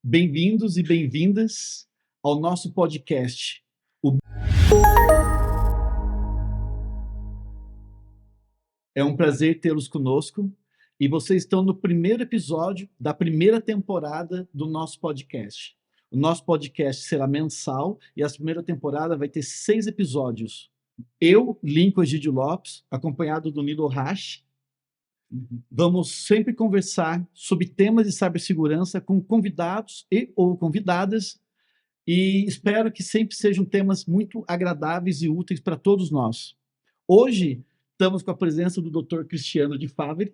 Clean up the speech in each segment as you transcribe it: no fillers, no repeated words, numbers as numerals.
Bem-vindos e bem-vindas ao nosso podcast. É um prazer tê-los conosco e vocês estão no primeiro episódio da primeira temporada do nosso podcast. O nosso podcast será mensal e a primeira temporada vai ter 6 episódios. Eu, Lincoln Egidio Lopes, acompanhado do Nilo Hash, vamos sempre conversar sobre temas de cibersegurança com convidados e ou convidadas e espero que sempre sejam temas muito agradáveis e úteis para todos nós. Hoje, estamos com a presença do Dr. Cristiano de Favre,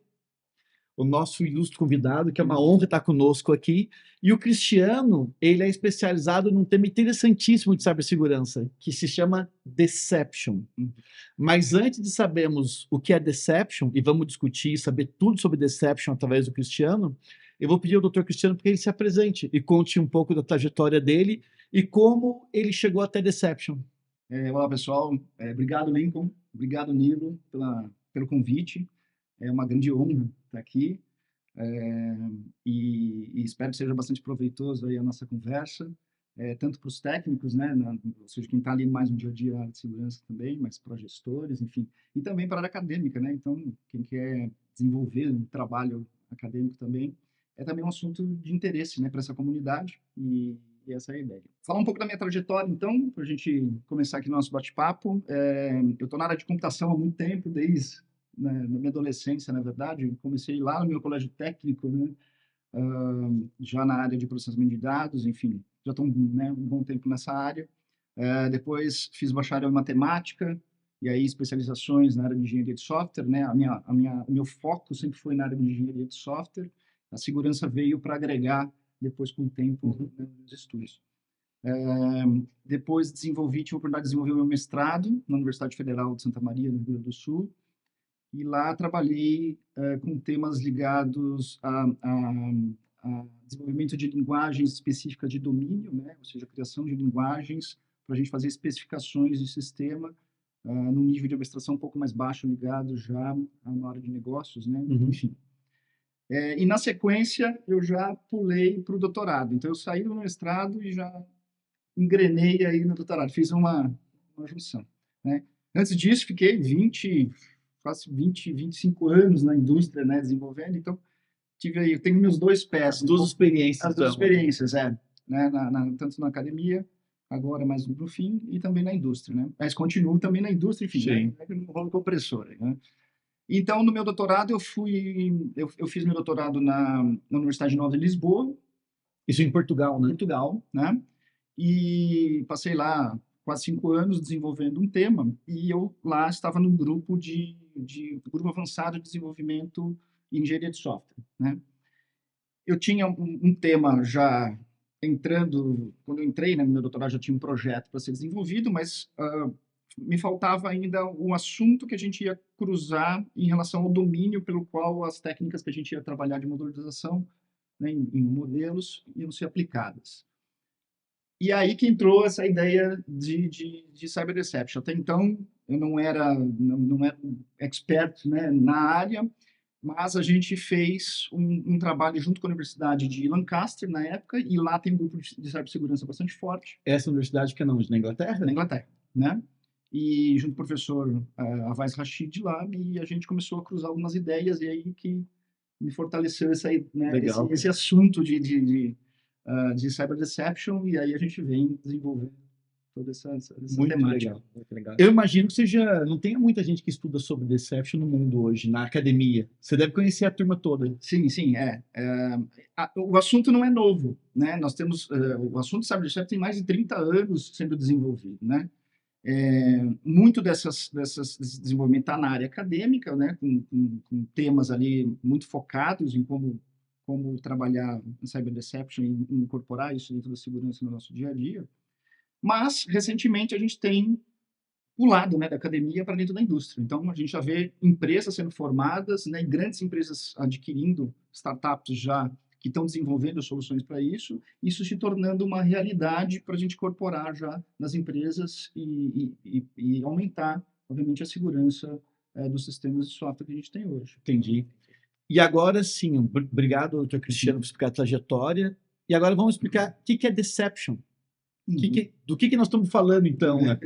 o nosso ilustre convidado, que é uma honra estar conosco aqui. E o Cristiano, ele é especializado num tema interessantíssimo de cibersegurança, que se chama Deception. Mas antes de sabermos o que é Deception, e vamos discutir e saber tudo sobre Deception através do Cristiano, eu vou pedir ao Dr. Cristiano para que ele se apresente e conte um pouco da trajetória dele e como ele chegou até Deception. Olá, pessoal. Obrigado, Lincoln. Obrigado, Nilo, pelo convite. É uma grande honra estar aqui e espero que seja bastante proveitoso aí a nossa conversa, tanto para os técnicos, né, ou seja, quem está ali mais no dia a dia na área de segurança também, mas para gestores, enfim, e também para a área acadêmica, né? Então, quem quer desenvolver um trabalho acadêmico também, é também um assunto de interesse, né, para essa comunidade e essa é a ideia. Falar um pouco da minha trajetória, então, para a gente começar aqui no nosso bate-papo. Eu estou na área de computação há muito tempo, desde na minha adolescência, na verdade. Comecei lá no meu colégio técnico, né, já na área de processamento de dados, enfim, já estou, né, um bom tempo nessa área. Depois fiz bacharel em matemática, e aí especializações na área de engenharia de software, né? O meu foco sempre foi na área de engenharia de software. A segurança veio para agregar depois com o tempo, né, nos estudos. Depois tive a oportunidade de desenvolver o meu mestrado na Universidade Federal de Santa Maria, no Rio Grande do Sul, e lá trabalhei com temas ligados a desenvolvimento de linguagens específicas de domínio, né? Ou seja, a criação de linguagens para a gente fazer especificações de sistema num nível de abstração um pouco mais baixo, ligado já na área de negócios, né? Enfim. E na sequência eu já pulei para o doutorado. Então eu saí do mestrado e já engrenei aí no doutorado, fiz uma junção, né? Antes disso fiquei 25 anos na indústria, né, desenvolvendo. Então eu tenho meus dois pés, as duas experiências, né, tanto na academia, agora mais no fim, e também na indústria, né? Mas continuo também na indústria, enfim, né, no rolo compressor, né? Então, no meu doutorado, eu fiz meu doutorado na Universidade Nova de Lisboa. Isso em Portugal, né? Portugal, né? E passei lá quase 5 anos desenvolvendo um tema, e eu lá estava no grupo grupo avançado de desenvolvimento em engenharia de software, né? Eu tinha um tema já quando eu entrei, né, no meu doutorado já tinha um projeto para ser desenvolvido, mas me faltava ainda um assunto que a gente ia cruzar em relação ao domínio pelo qual as técnicas que a gente ia trabalhar de modularização, né, em modelos iam ser aplicadas. E aí que entrou essa ideia de cyber deception. Até então, eu não era expert, né, na área, mas a gente fez um trabalho junto com a Universidade de Lancaster, na época, e lá tem um grupo de cibersegurança bastante forte. Essa universidade que é onde? Na Inglaterra? Na Inglaterra, né? E junto com o professor Avais Rashid lá, e a gente começou a cruzar algumas ideias, e aí que me fortaleceu né, esse assunto de cyber deception, e aí a gente vem desenvolvendo toda essa muito temática. Legal, muito legal. Eu imagino que não tenha muita gente que estuda sobre deception no mundo hoje, na academia. Você deve conhecer a turma toda. Sim, o assunto não é novo, né? Nós temos o assunto de cyber deception tem mais de 30 anos sendo desenvolvido, né? Muito desse desenvolvimento está na área acadêmica, né? Com temas ali muito focados em como trabalhar em cyber deception e incorporar isso dentro da segurança no nosso dia a dia. Mas, recentemente, a gente tem pulado, né, da academia para dentro da indústria. Então, a gente já vê empresas sendo formadas, né, grandes empresas adquirindo startups já que estão desenvolvendo soluções para isso se tornando uma realidade para a gente incorporar já nas empresas e aumentar, obviamente, a segurança dos sistemas de software que a gente tem hoje. Entendi. E agora sim, obrigado, Dr. Cristiano, por explicar a trajetória. E agora vamos explicar o que é deception. Do que nós estamos falando, então? Né?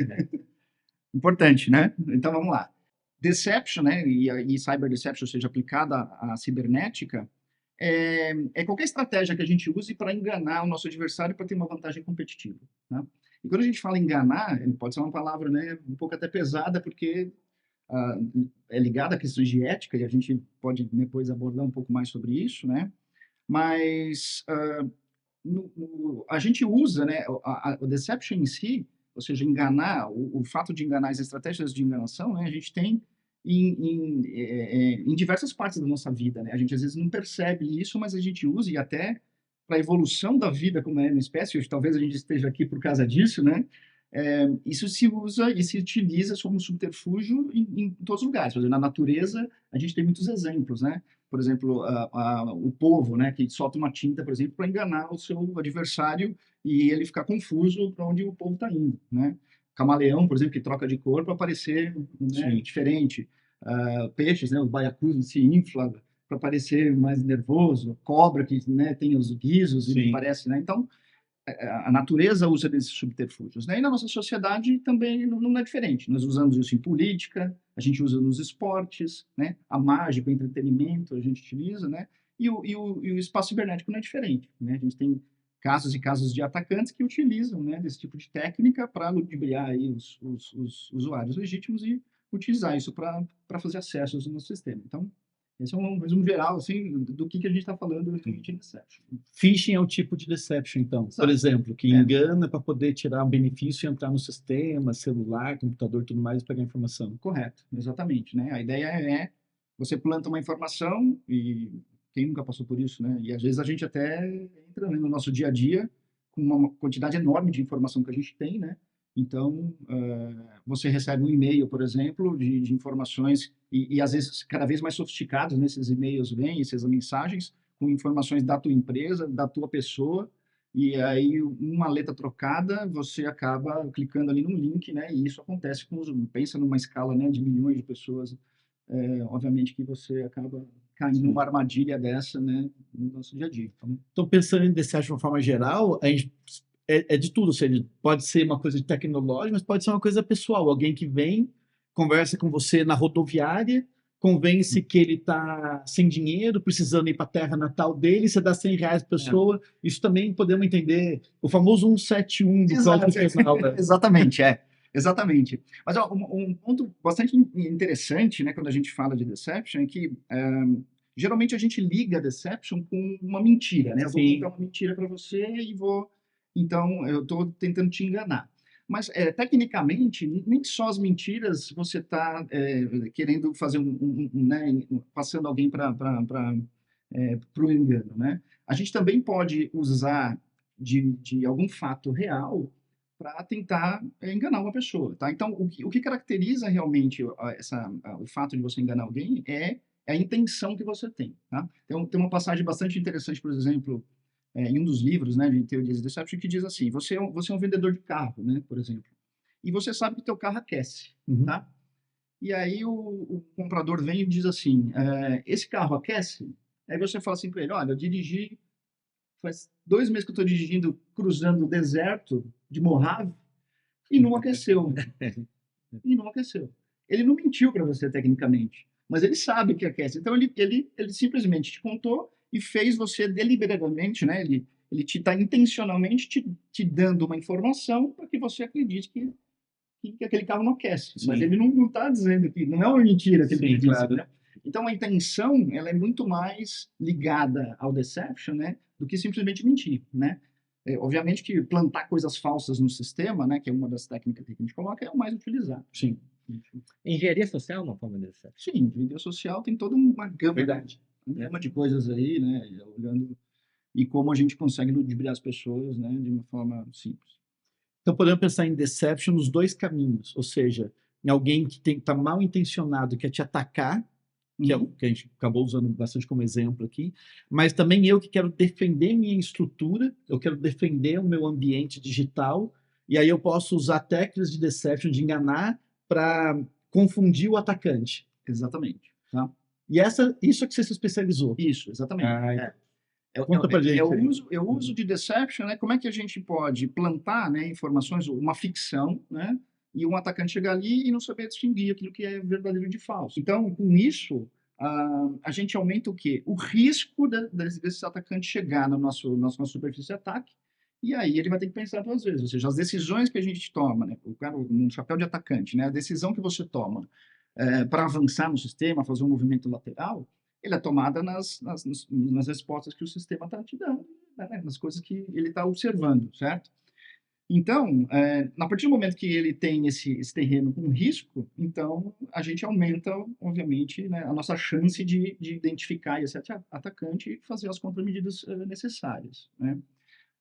Importante, né? Então, vamos lá. Deception, né, e cyber deception, ou seja, aplicada à cibernética, é qualquer estratégia que a gente use para enganar o nosso adversário para ter uma vantagem competitiva. Né? E quando a gente fala enganar, pode ser uma palavra, né, um pouco até pesada, porque é ligada a questões de ética, e a gente pode depois abordar um pouco mais sobre isso, né? Mas a gente usa, né, o deception em si, ou seja, enganar, o fato de enganar, as estratégias de enganação, né, a gente tem em diversas partes da nossa vida, né? A gente às vezes não percebe isso, mas a gente usa, e até para a evolução da vida como é uma espécie, hoje talvez a gente esteja aqui por causa disso, né? Isso se usa e se utiliza como subterfúgio em todos os lugares. Por exemplo, na natureza, a gente tem muitos exemplos, né? Por exemplo, o polvo, né, que solta uma tinta, por exemplo, para enganar o seu adversário e ele ficar confuso para onde o polvo está indo, né? Camaleão, por exemplo, que troca de cor para parecer, né, diferente. Peixes, né, os baiacus se inflam para parecer mais nervoso. Cobra, que, né, tem os guizos e parece, né? Então, a natureza usa desses subterfúgios, né? E na nossa sociedade também não é diferente. Nós usamos isso em política, a gente usa nos esportes, né? A mágica, o entretenimento, a gente utiliza, né? E o espaço cibernético não é diferente, né? A gente tem casos e casos de atacantes que utilizam, né, desse tipo de técnica para ludibriar aí os usuários legítimos e utilizar isso para fazer acessos no sistema. Então, esse é um resumo geral, assim, do que a gente está falando de deception. Phishing é um tipo de deception, então. Exato. Por exemplo, que engana para poder tirar um benefício e entrar no sistema, celular, computador, tudo mais, e pegar informação. Correto, exatamente, né? A ideia é você planta uma informação e quem nunca passou por isso, né? E às vezes a gente até entra no nosso dia a dia com uma quantidade enorme de informação que a gente tem, né? Então, você recebe um e-mail, por exemplo, de informações, e às vezes cada vez mais sofisticados, né? Esses e-mails vêm, essas mensagens, com informações da tua empresa, da tua pessoa, e aí uma letra trocada, você acaba clicando ali num link, né? E isso acontece pensa numa escala, né, de milhões de pessoas, obviamente que você acaba caindo numa armadilha dessa, né, no nosso dia a dia. Então, pensando em deception de uma forma geral, a gente é de tudo, ou seja, pode ser uma coisa tecnológica, mas pode ser uma coisa pessoal. Alguém que vem, conversa com você na rodoviária, convence que ele está sem dinheiro, precisando ir para a terra natal dele, você dá R$100 para a pessoa. Isso também podemos entender, o famoso 171 do Código Penal. Né? Exatamente, exatamente. Mas ó, um ponto bastante interessante, né, quando a gente fala de deception, é que geralmente a gente liga a deception com uma mentira, né? Eu vou contar uma mentira para você e então eu estou tentando te enganar. Mas, tecnicamente, nem só as mentiras você está querendo fazer né, passando alguém para o engano, né? A gente também pode usar de algum fato real para tentar enganar uma pessoa, tá? Então, o que caracteriza realmente o fato de você enganar alguém é a intenção que você tem, tá? Tem uma passagem bastante interessante, por exemplo, em um dos livros, né, de Teorias de Deception, que diz assim: você é um vendedor de carro, né, por exemplo, e você sabe que o teu carro aquece, tá? E aí o comprador vem e diz assim: esse carro aquece? Aí você fala assim para ele: olha, eu dirigi, faz 2 meses que eu estou dirigindo, cruzando o deserto de Mojave e não aqueceu. E não aqueceu. Ele não mentiu para você tecnicamente, mas ele sabe que aquece. Então ele simplesmente te contou e fez você deliberadamente, né? Ele te está intencionalmente te dando uma informação para que você acredite que aquele carro não aquece. Sim. Mas ele não está dizendo que não é uma mentira que ele disse, claro. Né? Então a intenção ela é muito mais ligada ao deception, né, do que simplesmente mentir, né? Obviamente que plantar coisas falsas no sistema, né, que é uma das técnicas que a gente coloca, é o mais utilizado. Sim. Engenharia social é uma forma de deception? Sim, engenharia social tem toda uma gama de coisas aí, né, olhando e como a gente consegue ludibriar as pessoas, né, de uma forma simples. Então, podemos pensar em deception nos dois caminhos, ou seja, em alguém que está mal intencionado, quer te atacar, que é o que a gente acabou usando bastante como exemplo aqui, mas também eu que quero defender minha estrutura, eu quero defender o meu ambiente digital, e aí eu posso usar técnicas de deception, de enganar, para confundir o atacante. Exatamente. Tá? E isso é que você se especializou? Isso, exatamente. Conta pra gente aí. É o uso de deception, né? Como é que a gente pode plantar, né, informações, uma ficção, né? E um atacante chegar ali e não saber distinguir aquilo que é verdadeiro de falso. Então, com isso, a gente aumenta o quê? O risco desse atacante chegar na nossa superfície de ataque, e aí ele vai ter que pensar duas vezes. Ou seja, as decisões que a gente toma, né? O cara, no chapéu de atacante, né? A decisão que você toma para avançar no sistema, fazer um movimento lateral, ele é tomada nas respostas que o sistema está te dando, né? Nas coisas que ele está observando, certo? Então, a partir do momento que ele tem esse terreno com risco, então a gente aumenta, obviamente, né, a nossa chance de identificar esse atacante e fazer as contramedidas necessárias, né?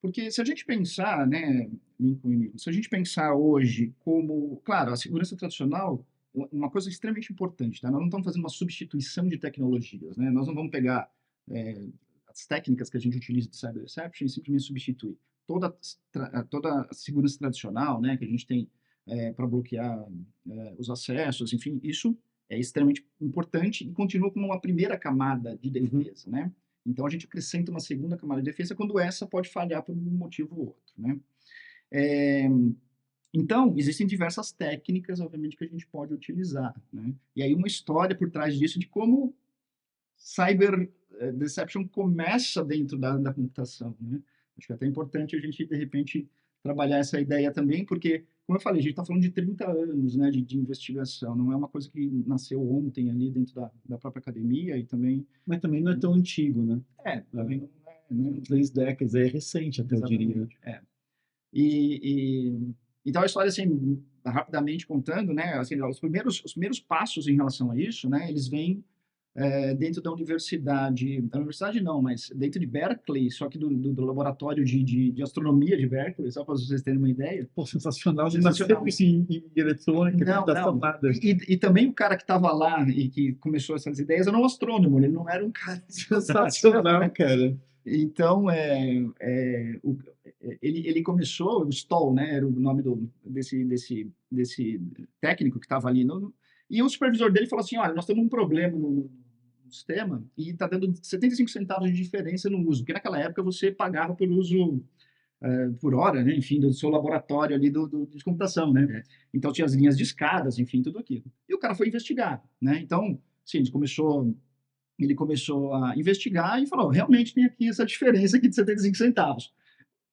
Porque se a gente pensar, né, Lincoln e Nico, se a gente pensar hoje como, claro, a segurança tradicional, uma coisa extremamente importante, tá? Nós não estamos fazendo uma substituição de tecnologias, né? Nós não vamos pegar as técnicas que a gente utiliza de cyber deception e simplesmente substituir toda a segurança tradicional, né, que a gente tem para bloquear os acessos, enfim, isso é extremamente importante e continua como uma primeira camada de defesa, né? Então a gente acrescenta uma segunda camada de defesa quando essa pode falhar por um motivo ou outro, né? Então, existem diversas técnicas, obviamente, que a gente pode utilizar, né? E aí uma história por trás disso de como cyber deception começa dentro da computação, né? Acho que é até importante a gente, de repente, trabalhar essa ideia também, porque, como eu falei, a gente está falando de 30 anos, né, de investigação, não é uma coisa que nasceu ontem ali dentro da própria academia e também... Mas também não é tão antigo, né? Também não é... 3 décadas, é recente até, eu diria. Então, a história, assim, rapidamente contando, né, assim, os primeiros passos em relação a isso, né, eles vêm dentro da universidade não, mas dentro de Berkeley, só que do laboratório de astronomia de Berkeley, só para vocês terem uma ideia. Pô, sensacional. Não nasceu isso em eletrônica, computação, nada. E também o cara que estava lá e que começou essas ideias era um astrônomo, ele não era um cara sensacional, cara. Então, ele começou, o Stoll, né, era o nome desse técnico que estava ali, e o supervisor dele falou assim, olha, nós temos um problema no sistema e está dando 75 centavos de diferença no uso, porque naquela época você pagava por uso por hora, né, enfim, do seu laboratório ali de computação, né? Então tinha as linhas de escadas, enfim, tudo aquilo. E o cara foi investigar, né? Então, sim, ele começou a investigar e falou, realmente tem aqui essa diferença aqui de 75 centavos.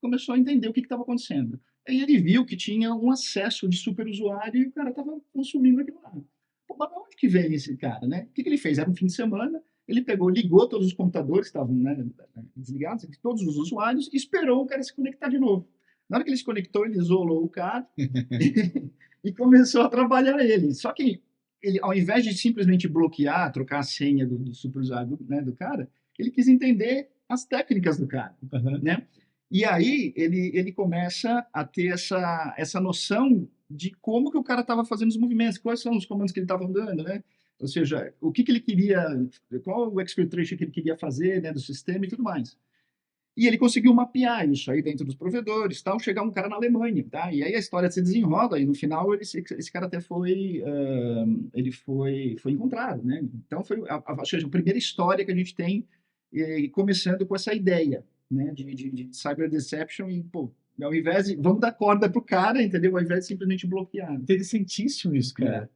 Começou a entender o que estava acontecendo. Aí ele viu que tinha um acesso de superusuário e o cara estava consumindo aquilo lá. Pô, mas de onde que vem esse cara, né? O que ele fez? Era um fim de semana, ele ligou todos os computadores que estavam, né, desligados, todos os usuários, e esperou o cara se conectar de novo. Na hora que ele se conectou, ele isolou o cara e começou a trabalhar ele. Só que ele, ao invés de simplesmente bloquear, trocar a senha do superusuário, né, do cara, ele quis entender as técnicas do cara, né? E aí ele começa a ter essa noção de como que o cara estava fazendo os movimentos, quais são os comandos que ele estava dando, né? Ou seja, o que ele queria, qual o exfiltration que ele queria fazer, né, do sistema e tudo mais. E ele conseguiu mapear isso aí dentro dos provedores, tal, chegar um cara na Alemanha, tá? E aí a história se desenrola e no final esse cara até foi encontrado, né? Então foi ou seja, a primeira história que a gente tem começando com essa ideia, né, de cyber deception e, pô, ao invés de vamos dar corda pro cara, entendeu? Ao invés de simplesmente bloquear. Interessantíssimo isso, cara.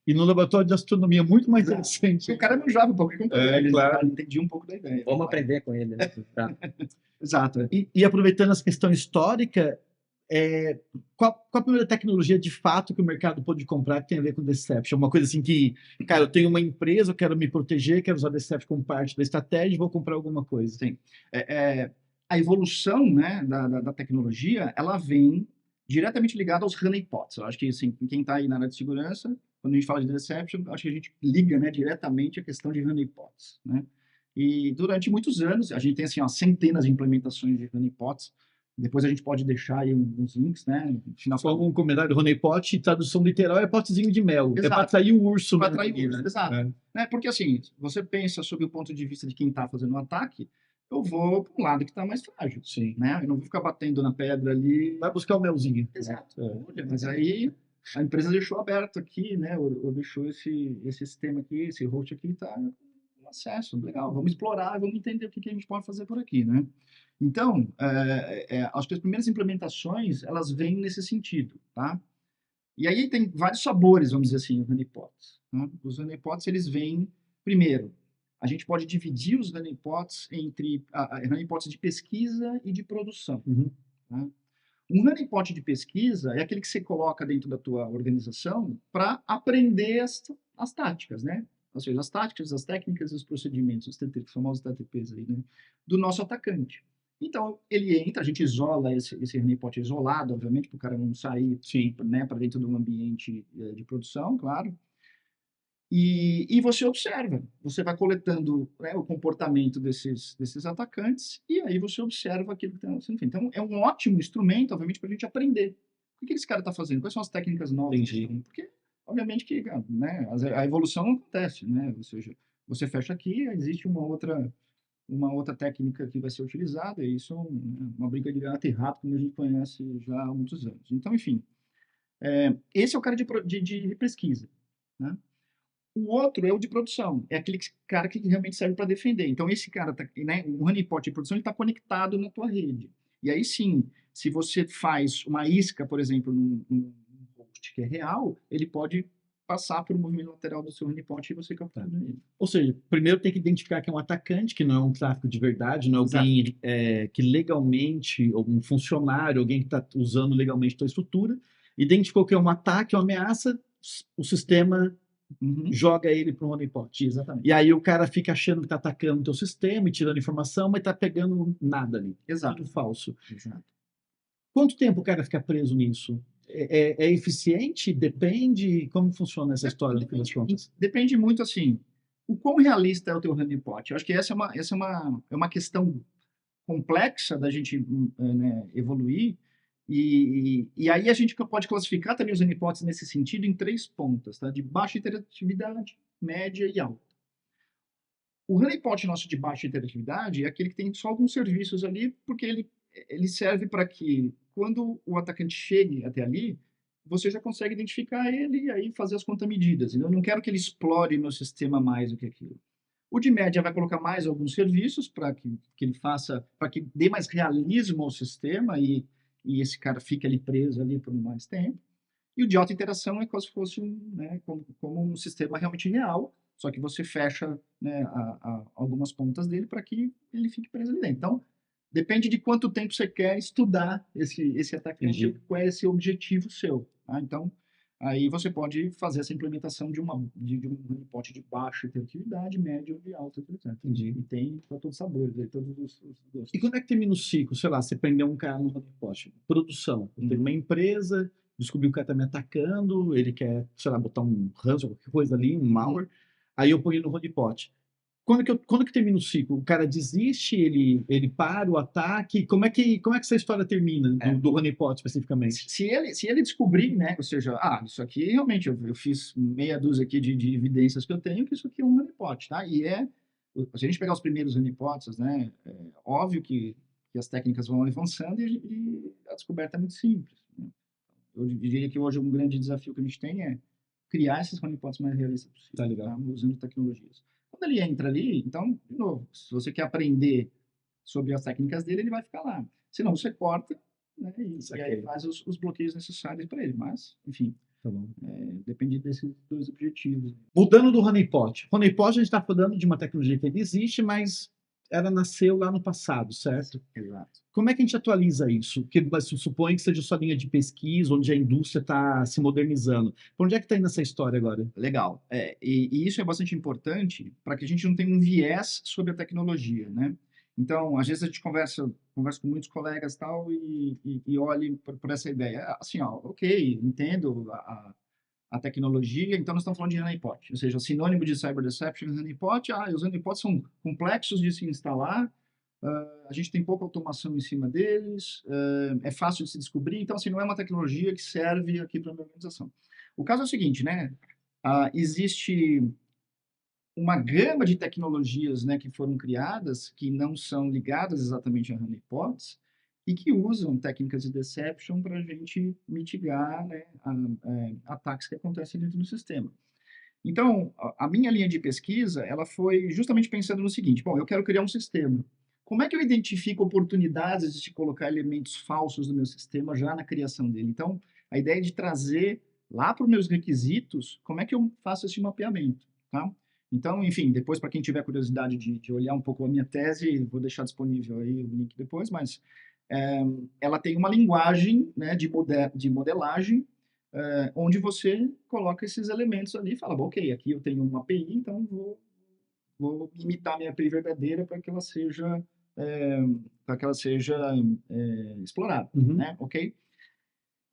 E no laboratório de astronomia, muito mais interessante. O cara manjava um pouco de computador, claro. Ele entendia um pouco da ideia. Vamos aprender com ele, né? Tá. Exato. E aproveitando essa questão histórica, qual a primeira tecnologia de fato que o mercado pôde comprar que tem a ver com Deception? Uma coisa assim que, cara, eu tenho uma empresa, eu quero me proteger, quero usar Deception como parte da estratégia, vou comprar alguma coisa. Sim. A evolução, né, da tecnologia, ela vem diretamente ligada aos honeypots. Eu acho que, assim, quem está aí na área de segurança, quando a gente fala de Deception, acho que a gente liga, né, diretamente a questão de honeypots, né? E durante muitos anos, a gente tem assim, ó, centenas de implementações de honeypots. Depois a gente pode deixar aí uns links, né? Só um comentário, honeypot, tradução literal é potezinho de mel. Exato. É para atrair o urso. Para atrair o urso, né? exato. Né? Porque assim, você pensa sob o ponto de vista de quem está fazendo o ataque, eu vou para um lado que está mais frágil. Sim. Né? Eu não vou ficar batendo na pedra ali. Vai buscar o melzinho. Exato. Olha, mas aí a empresa deixou aberto aqui, né? Ou deixou esse sistema aqui, esse host aqui, está acesso, legal, vamos explorar, vamos entender o que que a gente pode fazer por aqui, né? Então, acho que as primeiras implementações, elas vêm nesse sentido, tá? E aí tem vários sabores, vamos dizer assim, os honeypots, né? Os honeypots, eles vêm, primeiro, a gente pode dividir os honeypots entre honeypots de pesquisa e de produção, Uhum. né? Um honeypot de pesquisa é aquele que você coloca dentro da tua organização para aprender as táticas, né? Ou seja, as táticas, as técnicas, os procedimentos, os famosos TTPs aí, né? Do nosso atacante. Então, ele entra, a gente isola esse honeypot isolado, obviamente, para o cara não sair, Sim. né, para dentro de um ambiente de produção, claro. E você observa, você vai coletando, né, o comportamento desses atacantes, e aí você observa aquilo que está sendo feito. Então, é um ótimo instrumento, obviamente, para a gente aprender. O que esse cara está fazendo? Quais são as técnicas novas? Entendi. Porque, obviamente, que né, a evolução não acontece, né? Ou seja, você fecha aqui, existe uma outra técnica que vai ser utilizada, e isso é uma briga de gato e rato, como a gente conhece já há muitos anos. Então, enfim, esse é o cara de pesquisa, né? O outro é o de produção, é aquele cara que realmente serve para defender. Então, esse cara, né, o honeypot de produção, ele está conectado na tua rede. E aí sim, se você faz uma isca, por exemplo, num host que é real, ele pode passar por um movimento lateral do seu honeypot e você captura ele. Ou seja, primeiro tem que identificar que é um atacante, que não é um tráfico de verdade, não é Exato. alguém que legalmente, ou um funcionário, alguém que está usando legalmente a tua estrutura, identificou que é um ataque, uma ameaça, o sistema Uhum, joga ele para um honeypot. exatamente. E aí o cara fica achando que está atacando o teu sistema e tirando informação, mas está pegando nada ali. Exato. Tudo falso. Exato. Quanto tempo o cara fica preso nisso? É eficiente? Depende? Como funciona essa história, no fim das contas? Depende muito, assim, o quão realista é o teu honeypot. Eu acho que essa é uma questão complexa da gente né, evoluir. E aí a gente pode classificar também os honeypots nesse sentido em três pontas, tá? De baixa interatividade, média e alta. O honeypot nosso de baixa interatividade é aquele que tem só alguns serviços ali, porque ele serve para que, quando o atacante chegue até ali, você já consegue identificar ele e aí fazer as contramedidas. Eu não quero que ele explore meu sistema mais do que aquilo. O de média vai colocar mais alguns serviços para que ele faça, para que dê mais realismo ao sistema e esse cara fique ali preso ali por mais tempo. E o de alta interação é como se fosse né, como um sistema realmente real, só que você fecha, né, algumas pontas dele para que ele fique preso ali dentro. Então, depende de quanto tempo você quer estudar esse atacante, Entendi. qual é esse objetivo seu. Tá? Então, aí você pode fazer essa implementação de um honeypot de baixa interatividade, média ou de alta interatividade. Entendi. E tem para todos os sabores, aí, todos os gostos. E quando é que termina o ciclo? Sei lá, você prendeu um cara no honeypot. Produção. Eu tenho uma empresa, descobriu que o cara está me atacando, ele quer, sei lá, botar um ransom, qualquer coisa ali, um malware. Aí eu ponho no honeypot. Quando que termina o ciclo? O cara desiste, ele para o ataque? Como é que essa história termina, do honeypot especificamente? Se ele descobrir, né, ou seja, isso aqui realmente eu fiz meia dúzia aqui de evidências que eu tenho que isso aqui é um honeypot, tá? Se a gente pegar os primeiros honeypots, né, óbvio que as técnicas vão avançando e a descoberta é muito simples, né? Eu diria que hoje um grande desafio que a gente tem é criar esses honeypots mais realistas possível, Tá legal. tá? Usando tecnologias. Quando ele entra ali, então, de novo, se você quer aprender sobre as técnicas dele, ele vai ficar lá. Se não, você corta, né, e aí faz os bloqueios necessários para ele. Mas, enfim, Tá bom. depende desses dois objetivos. Mudando do honeypot. Honeypot a gente está falando de uma tecnologia que ainda existe, mas ela nasceu lá no passado, certo? Exato. Como é que a gente atualiza isso? Que supõe que seja sua linha de pesquisa, onde a indústria está se modernizando. Por onde é que está indo essa história agora? Legal. E isso é bastante importante para que a gente não tenha um viés sobre a tecnologia, né? Então, às vezes a gente conversa com muitos colegas tal e olhe por essa ideia. Assim, ok, entendo a tecnologia, então nós estamos falando de honeypot, ou seja, o sinônimo de cyber deception é honeypot. Os honeypots são complexos de se instalar, a gente tem pouca automação em cima deles, é fácil de se descobrir, então assim, não é uma tecnologia que serve aqui para a minha organização. O caso é o seguinte, né? Existe uma gama de tecnologias, né, que foram criadas que não são ligadas exatamente a honeypots e que usam técnicas de deception para a gente mitigar, né, ataques que acontecem dentro do sistema. Então, a minha linha de pesquisa, ela foi justamente pensando no seguinte: bom, eu quero criar um sistema. Como é que eu identifico oportunidades de colocar elementos falsos no meu sistema já na criação dele? Então, a ideia é de trazer lá para os meus requisitos, como é que eu faço esse mapeamento, tá? Então, enfim, depois para quem tiver curiosidade de olhar um pouco a minha tese, vou deixar disponível aí o link depois, mas ela tem uma linguagem, né, de modelagem onde você coloca esses elementos ali e fala, bom, ok, aqui eu tenho uma API, então vou imitar a minha API verdadeira para que ela seja, é, explorada, Uhum. né? Ok?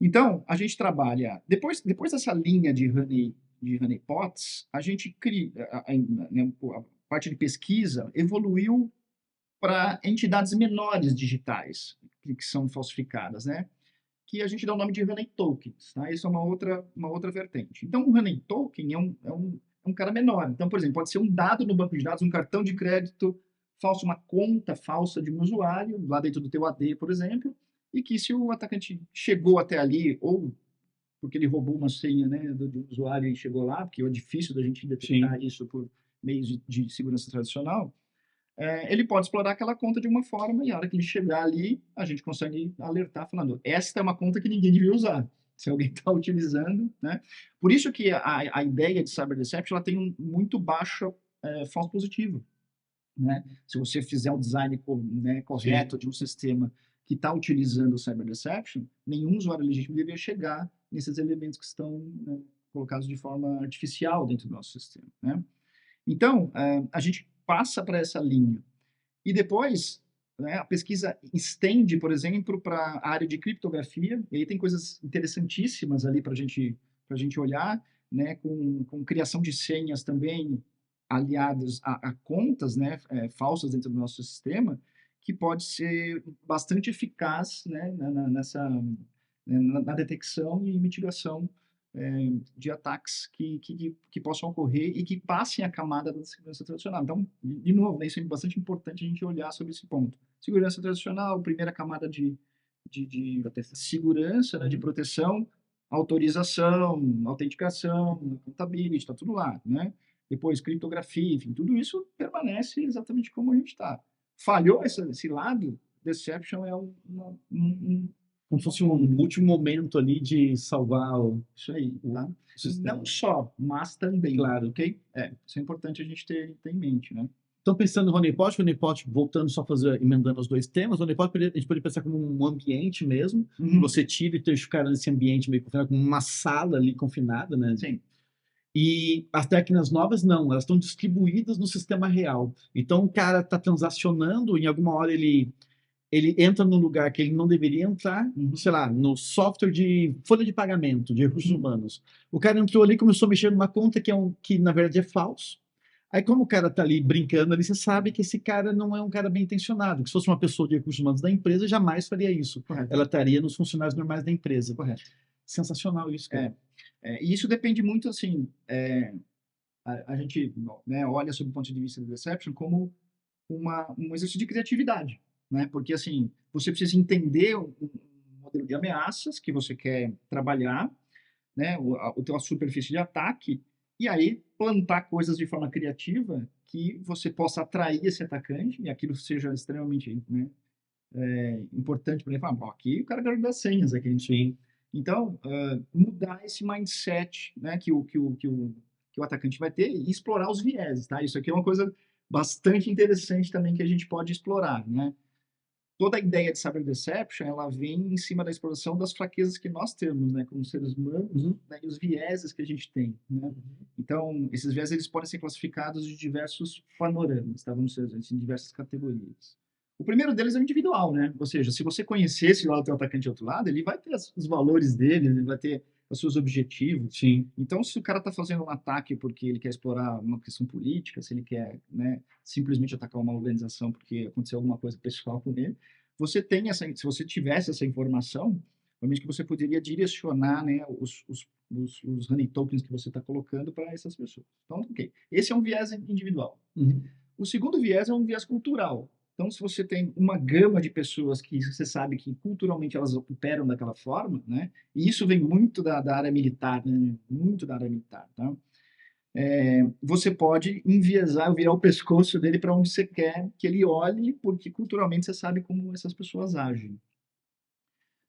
Então, a gente trabalha, depois dessa linha de honeypots, a gente cria, né, a parte de pesquisa evoluiu para entidades menores digitais que são falsificadas, né? Que a gente dá o nome de honey tokens, tá? Isso é uma outra vertente. Então, o honey token é um cara menor. Então, por exemplo, pode ser um dado no banco de dados, um cartão de crédito falso, uma conta falsa de um usuário, lá dentro do teu AD, por exemplo, e que se o atacante chegou até ali, ou porque ele roubou uma senha, né, do usuário e chegou lá, porque é difícil da gente detectar Sim. isso por meios de segurança tradicional, ele pode explorar aquela conta de uma forma e a hora que ele chegar ali, a gente consegue alertar falando, esta é uma conta que ninguém devia usar. Se alguém está utilizando, né? Por isso que a ideia de Cyber Deception ela tem muito baixo falso positivo, né? Se você fizer o design né, correto de um sistema que está utilizando o Cyber Deception, nenhum usuário legítimo deveria chegar nesses elementos que estão, né, colocados de forma artificial dentro do nosso sistema, né? Então, a gente passa para essa linha. E depois, né, a pesquisa estende, por exemplo, para a área de criptografia, e aí tem coisas interessantíssimas ali para a gente olhar, né, com criação de senhas também aliadas a contas, né, falsas dentro do nosso sistema, que pode ser bastante eficaz, né, na detecção e mitigação de ataques que possam ocorrer e que passem a camada da segurança tradicional. Então, de novo, né, isso é bastante importante a gente olhar sobre esse ponto. Segurança tradicional, primeira camada de segurança, né, de proteção, autorização, autenticação, accountability, está tudo lá, né? Depois, criptografia, enfim, tudo isso permanece exatamente como a gente está. Falhou esse lado, deception é Como se fosse um último momento ali de salvar isso aí, tá? o sistema. Não só, mas também, Claro. ok? Isso é importante a gente ter em mente, né? Então, pensando no honeypot, voltando só a fazer, emendando os dois temas, o honeypot a gente pode pensar como um ambiente mesmo, que você tira e deixa o cara nesse ambiente meio confinado, como uma sala ali confinada, né? Sim. E as técnicas novas não, elas estão distribuídas no sistema real. Então, o cara está transacionando, em alguma hora ele entra num lugar que ele não deveria entrar, sei lá, no software de folha de pagamento de recursos humanos. O cara entrou ali e começou a mexer numa conta que na verdade é falso. Aí, como o cara tá ali brincando ali, você sabe que esse cara não é um cara bem intencionado. Que se fosse uma pessoa de recursos humanos da empresa, jamais faria isso. Correto. Ela estaria nos funcionários normais da empresa. Correto. Sensacional isso, cara. E isso depende muito, assim, a gente, né, olha sob o ponto de vista do Deception como um exercício de criatividade, né? Porque, assim, você precisa entender um modelo de ameaças que você quer trabalhar, né, a superfície de ataque, e aí plantar coisas de forma criativa que você possa atrair esse atacante e aquilo seja extremamente, né, importante para ele falar, bom, aqui o cara guarda as senhas aqui. Sim. Então, mudar esse mindset, né, que o atacante vai ter e explorar os vieses, tá? Isso aqui é uma coisa bastante interessante também que a gente pode explorar, né? Toda a ideia de Cyber Deception, ela vem em cima da exploração das fraquezas que nós temos, né, como seres humanos, né, e os vieses que a gente tem, né? Então, esses vieses eles podem ser classificados de diversos panoramas, tá? Vamos dizer assim, em diversas categorias. O primeiro deles é o individual, né? Ou seja, se você conhecesse lá o teu atacante do outro lado, ele vai ter os valores dele, ele vai ter os seus objetivos. Sim. Então, se o cara está fazendo um ataque porque ele quer explorar uma questão política, se ele quer, né, simplesmente atacar uma organização porque aconteceu alguma coisa pessoal com ele, você tem se você tivesse essa informação, realmente que você poderia direcionar, né, os honey tokens que você está colocando para essas pessoas. Então, ok. Esse é um viés individual. O segundo viés é um viés cultural. Então, se você tem uma gama de pessoas que você sabe que culturalmente elas operam daquela forma, né? E isso vem muito da área militar, né? Muito da área militar, tá? você pode enviesar, virar o pescoço dele para onde você quer que ele olhe, porque culturalmente você sabe como essas pessoas agem.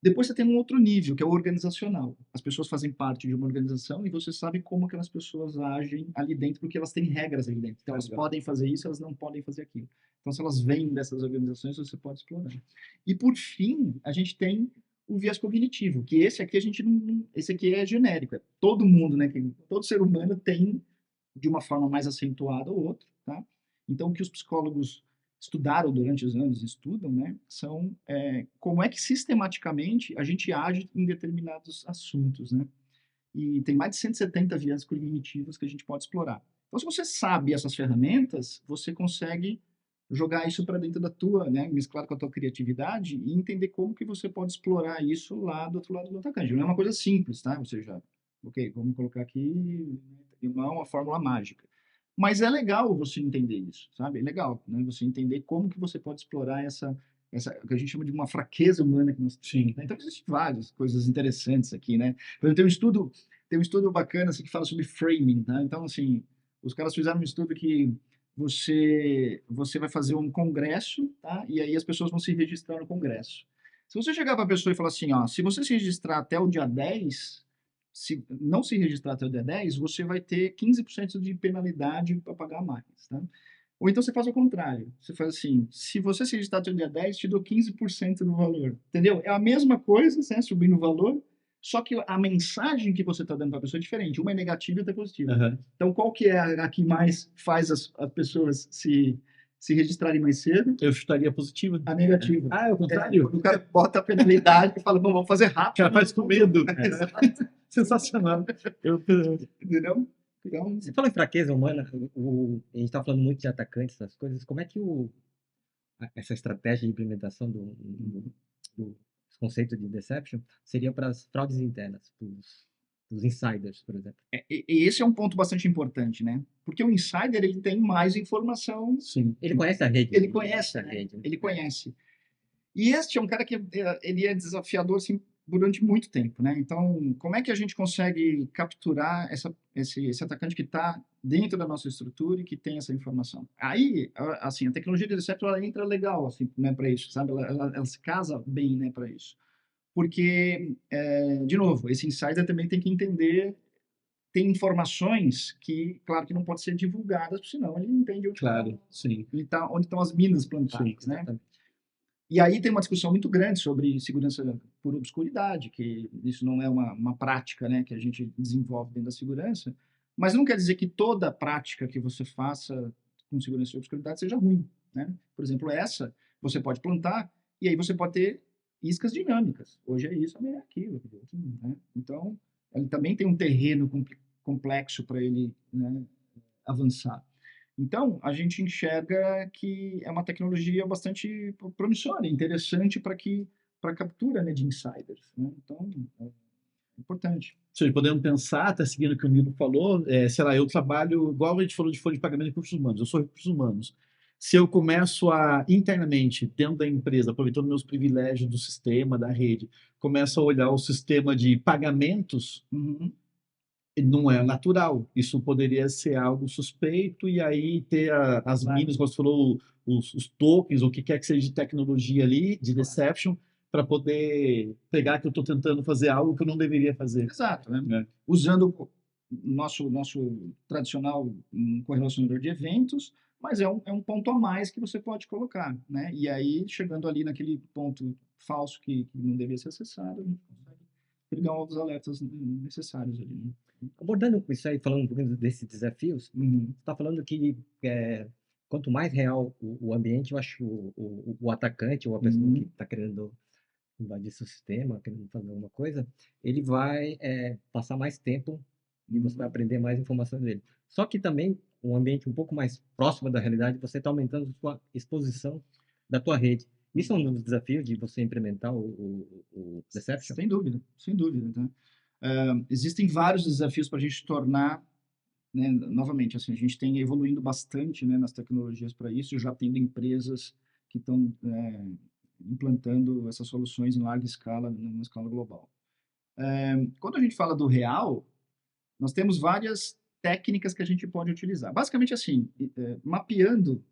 Depois você tem um outro nível, que é o organizacional. As pessoas fazem parte de uma organização e você sabe como aquelas pessoas agem ali dentro, porque elas têm regras ali dentro. Então, elas Legal. podem fazer isso, elas não podem fazer aquilo. Então, se elas vêm dessas organizações, você pode explorar. E, por fim, a gente tem o viés cognitivo, que esse aqui a gente esse aqui é genérico, é todo mundo, né? Todo ser humano tem de uma forma mais acentuada ou outra, tá? Então, o que os psicólogos estudaram durante os anos, estudam, né, são como é que sistematicamente a gente age em determinados assuntos, né? E tem mais de 170 viés cognitivos que a gente pode explorar. Então, se você sabe essas ferramentas, você consegue jogar isso para dentro da tua, né, mesclar com a tua criatividade e entender como que você pode explorar isso lá do outro lado do atacante. Não é uma coisa simples, tá? Ou seja, ok, vamos colocar aqui, não é uma fórmula mágica. Mas é legal você entender isso, sabe? É legal, né? Você entender como que você pode explorar essa que a gente chama de uma fraqueza humana que nós temos. Sim. Né? Então, existem várias coisas interessantes aqui, né? Por exemplo, tem um estudo bacana assim, que fala sobre framing, tá? Então, assim, os caras fizeram um estudo que você vai fazer um congresso, tá? E aí as pessoas vão se registrar no congresso. Se você chegar para a pessoa e falar assim, ó, se você se registrar até o dia 10, se não se registrar até o dia 10, você vai ter 15% de penalidade para pagar mais, tá? Ou então você faz o contrário. Você faz assim, se você se registrar até o dia 10, te dou 15% do valor. Entendeu? É a mesma coisa, né? Subindo o valor, só que a mensagem que você está dando para a pessoa é diferente. Uma é negativa e outra é positiva. Aham. Então, qual que é a que mais faz as pessoas se registrarem mais cedo? Eu chutaria positiva. A negativa. Ah, é o contrário? Quando o cara bota a penalidade e fala, não, vamos fazer O rápido. cara faz com medo. Exato. Sensacional. Eu, Entendeu? Então, Você falou em fraqueza humana, a gente está falando muito de atacantes, essas coisas. Como é que essa estratégia de implementação do conceito de deception seria para as fraudes internas, para os insiders, por exemplo? e esse é um ponto bastante importante, né? Porque o insider, ele tem mais informação, sim. Ele conhece a rede. ele conhece, a né? rede. Ele conhece. E este é um cara que ele é desafiador assim, durante muito tempo, né? Então, como é que a gente consegue capturar esse atacante que está dentro da nossa estrutura e que tem essa informação? Aí, assim, a tecnologia de Deception ela entra legal, assim, né, para isso, sabe? Ela se casa bem, né, para isso. Porque, de novo, esse insider também tem que entender, tem informações que, claro, que não podem ser divulgadas, porque senão ele entende Claro, sim. onde estão as minas plantadas, Sim, né? Exatamente. E aí tem uma discussão muito grande sobre segurança por obscuridade, que isso não é uma prática, né, que a gente desenvolve dentro da segurança, mas não quer dizer que toda prática que você faça com segurança por obscuridade seja ruim, né? Por exemplo, essa você pode plantar e aí você pode ter iscas dinâmicas. Hoje é isso, amanhã é aquilo, né? Então, ele também tem um terreno complexo para ele, né, avançar. Então, a gente enxerga que é uma tecnologia bastante promissora, interessante para captura, né, de insiders, né? Então, é importante. Sim, podemos pensar, até seguindo o que o Nilo falou, sei lá, eu trabalho, igual a gente falou de folha de pagamento de recursos humanos, eu sou recursos humanos. Se eu começo a, internamente, dentro da empresa, aproveitando meus privilégios do sistema, da rede, começo a olhar o sistema de pagamentos, Uhum. não é natural. Isso poderia ser algo suspeito e aí ter as Claro. minas, como você falou, os tokens, o que quer que seja de tecnologia ali, de deception, para poder pegar que eu estou tentando fazer algo que eu não deveria fazer. Exato, né? Né? Usando o nosso tradicional correlacionador de eventos, mas é um ponto a mais que você pode colocar, né? E aí, chegando ali naquele ponto falso que não deveria ser acessado, a gente consegue ligar os alertas necessários ali, né? Abordando isso aí, falando um pouquinho desses desafios, Uhum. você está falando que quanto mais real o ambiente, eu acho o atacante ou a pessoa que Uhum. está querendo invadir seu sistema, querendo fazer alguma coisa, ele vai passar mais tempo e você vai aprender mais informações dele. Só que também, um ambiente um pouco mais próximo da realidade, você está aumentando a sua exposição da tua rede. Isso é um dos desafios de você implementar o Deception? Sem dúvida, sem dúvida, tá? Existem vários desafios para a gente tornar, né, novamente, assim, a gente tem evoluindo bastante, né, nas tecnologias para isso, já tendo empresas que estão implantando essas soluções em larga escala, numa escala global. Quando a gente fala do real, nós temos várias técnicas que a gente pode utilizar. Basicamente assim, mapeando,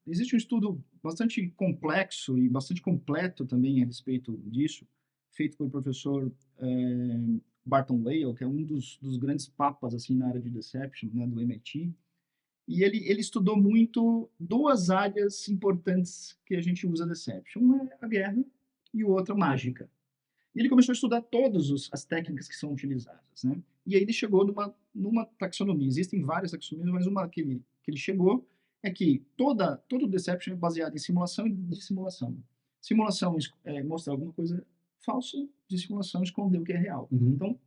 existe um estudo bastante complexo e bastante completo também a respeito disso, feito pelo professor Barton Whale, que é um dos grandes papas assim na área de deception, né, do MIT. E ele estudou muito duas áreas importantes que a gente usa deception. Uma é a guerra e o outro a mágica. E ele começou a estudar todas as técnicas que são utilizadas, né? E aí ele chegou numa taxonomia. Existem várias taxonomias, mas uma que ele chegou é que todo deception é baseado em simulação e dissimulação. Simulação é mostrar alguma coisa falsa, dissimulação esconder o que é real. Uhum. Então,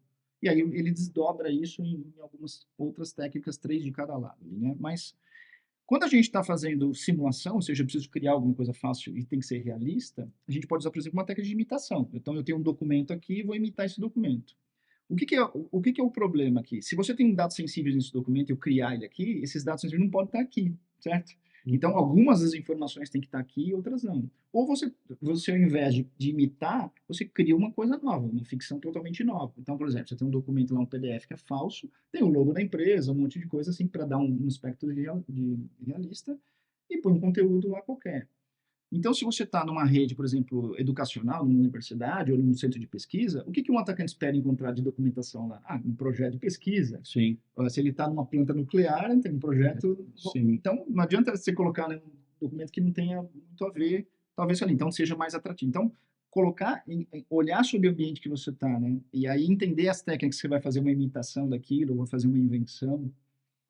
e aí ele desdobra isso em algumas outras técnicas, 3 de cada lado, né? Mas quando a gente está fazendo simulação, ou seja, eu preciso criar alguma coisa fácil e tem que ser realista, a gente pode usar, por exemplo, uma técnica de imitação. Então, eu tenho um documento aqui e vou imitar esse documento. O que é o problema aqui? Se você tem dados sensíveis nesse documento e eu criar ele aqui, esses dados sensíveis não podem estar aqui, certo? Então, algumas das informações têm que estar aqui e outras não. Ou você ao invés de imitar, você cria uma coisa nova, uma ficção totalmente nova. Então, por exemplo, você tem um documento lá, um PDF que é falso, tem o logo da empresa, um monte de coisa assim, para dar um aspecto de realista, e põe um conteúdo lá qualquer. Então, se você está numa rede, por exemplo, educacional, numa universidade ou num centro de pesquisa, o que um atacante espera encontrar de documentação lá? Ah, um projeto de pesquisa. Sim. Se ele está numa planta nuclear, tem um projeto. Sim. Então, não adianta você colocar um documento que não tenha muito a ver, talvez ali, então seja mais atrativo. Então, olhar sobre o ambiente que você está, né? E aí entender as técnicas que você vai fazer uma imitação daquilo, ou vai fazer uma invenção,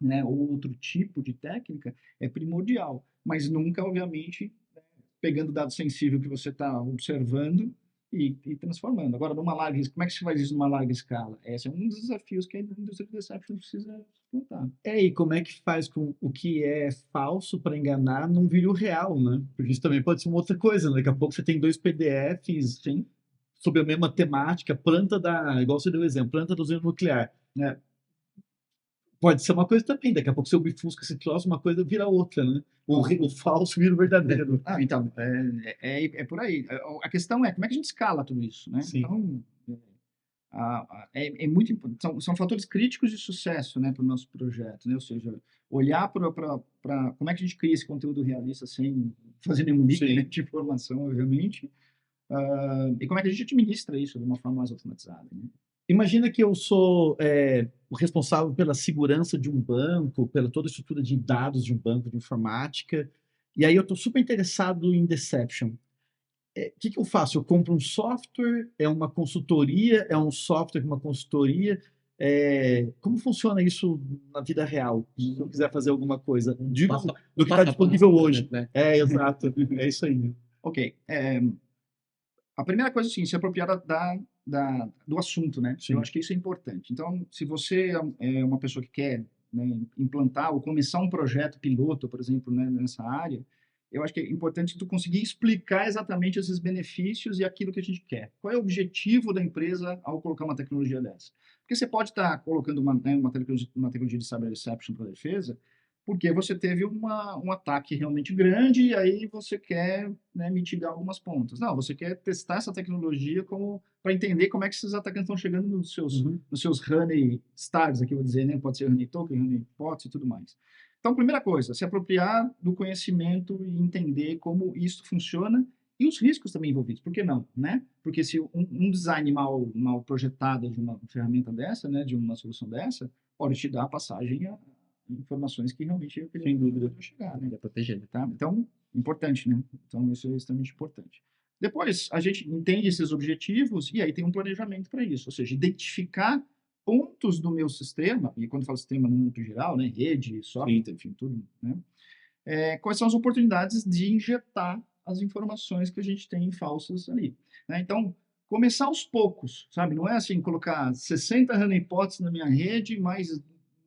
né? Ou outro tipo de técnica, é primordial. Mas nunca, obviamente, pegando dado sensível que você está observando e transformando. Agora, como é que se faz isso numa larga escala? Esse é um dos desafios que a indústria de deception precisa enfrentar. E como é que faz com o que é falso para enganar não vire o real, né? Porque isso também pode ser uma outra coisa, né? Daqui a pouco você tem 2 PDFs Sim. sobre a mesma temática, igual você deu o exemplo, planta da usina nuclear. É. Pode ser uma coisa também, daqui a pouco você obfusca esse troço, uma coisa vira outra, né? O falso vira o verdadeiro. Então, é por aí. A questão é como é que a gente escala tudo isso, né? Sim. Então, é muito importante. São fatores críticos de sucesso, né, para o nosso projeto, né? Ou seja, olhar para como é que a gente cria esse conteúdo realista sem fazer nenhum leak, Sim. né, de informação, obviamente. E como é que a gente administra isso de uma forma mais automatizada, né? Imagina que eu sou o responsável pela segurança de um banco, pela toda a estrutura de dados de um banco de informática, e aí eu estou super interessado em deception. O que eu faço? Eu compro um software? É uma consultoria? É um software com uma consultoria? Como funciona isso na vida real? Se eu quiser fazer alguma coisa, digo do que está disponível hoje. Né? Exato. É isso aí. Ok. A primeira coisa, assim, se apropriar do assunto, né? Sim. Eu acho que isso é importante. Então, se você é uma pessoa que quer, né, implantar ou começar um projeto piloto, por exemplo, né, nessa área, eu acho que é importante tu conseguir explicar exatamente esses benefícios e aquilo que a gente quer. Qual é o objetivo da empresa ao colocar uma tecnologia dessa? Porque você pode estar colocando uma tecnologia de cyber deception para defesa, porque você teve um ataque realmente grande e aí você quer, né, mitigar algumas pontas. Não, você quer testar essa tecnologia para entender como é que esses atacantes estão chegando nos seus honey stars, aqui eu vou dizer, né? Pode ser honey token, honey pots e tudo mais. Então, primeira coisa, se apropriar do conhecimento e entender como isso funciona e os riscos também envolvidos. Por que não, né? Porque se um design mal projetado de uma ferramenta dessa, né, de uma solução dessa, pode te dar passagem a informações que realmente eu queria, sem dúvida, chegar, né? É protegido. Tá? Então, importante, né? Então, isso é extremamente importante. Depois, a gente entende esses objetivos e aí tem um planejamento para isso, ou seja, identificar pontos do meu sistema, e quando eu falo sistema no mundo geral, né, rede, software, enfim, tudo, né? Quais são as oportunidades de injetar as informações que a gente tem falsas ali, né? Então, começar aos poucos, sabe? Não é assim, colocar 60 honeypots na minha rede, mais um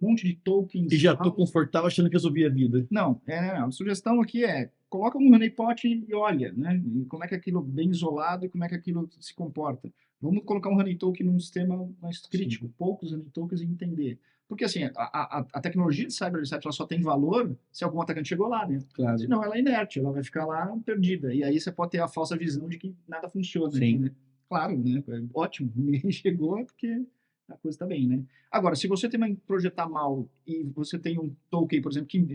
monte de tokens. E já estou confortável achando que resolvi a vida. Não, a sugestão aqui coloca um honeypot e olha, né? E como é que aquilo bem isolado e como é que aquilo se comporta. Vamos colocar um honey token num sistema mais crítico, poucos honey tokens e entender. Porque assim, a tecnologia de cyber reset ela só tem valor se algum atacante chegou lá, né? Claro. Senão ela é inerte, ela vai ficar lá perdida. E aí você pode ter a falsa visão de que nada funciona. Sim. Né? Claro, né? Ótimo, ninguém chegou porque a coisa está bem, né? Agora, se você também projetar mal e você tem um token, por exemplo, que